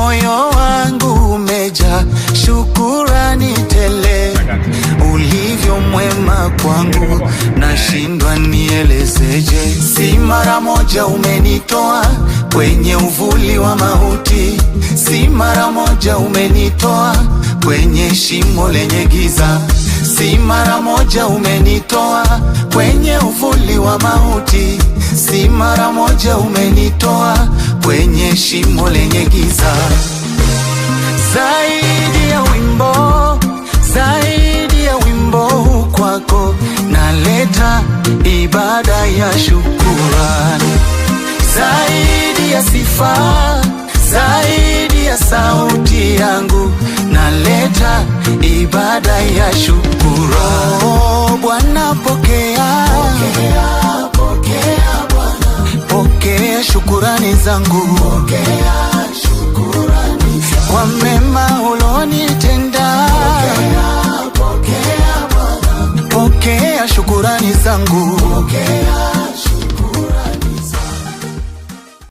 moyo wangu umejaa shukurani tele. Ulivyo mwema kwangu nashindwa nielezeje. Si mara moja umenitoa kwenye uvuli wa mauti, si mara moja umenitoa kwenye shimo lenye giza, si mara moja umenitoa kwenye uvuli wa mauti, si mara moja umenitoa kwenye shimo lenye giza. Zaidi ya wimbo, zaidi ya wimbo kwako naleta ibada ya shukurani. Zaidi ya sifa, zaidi ya sauti yangu naleta ibada ya shukurani. Oh, Bwana pokea, pokea, pokea Bwana, pokea shukurani zangu, pokea shukurani zangu kwa mema ulonitenda. Pokea, pokea Bwana, pokea shukurani zangu, pokea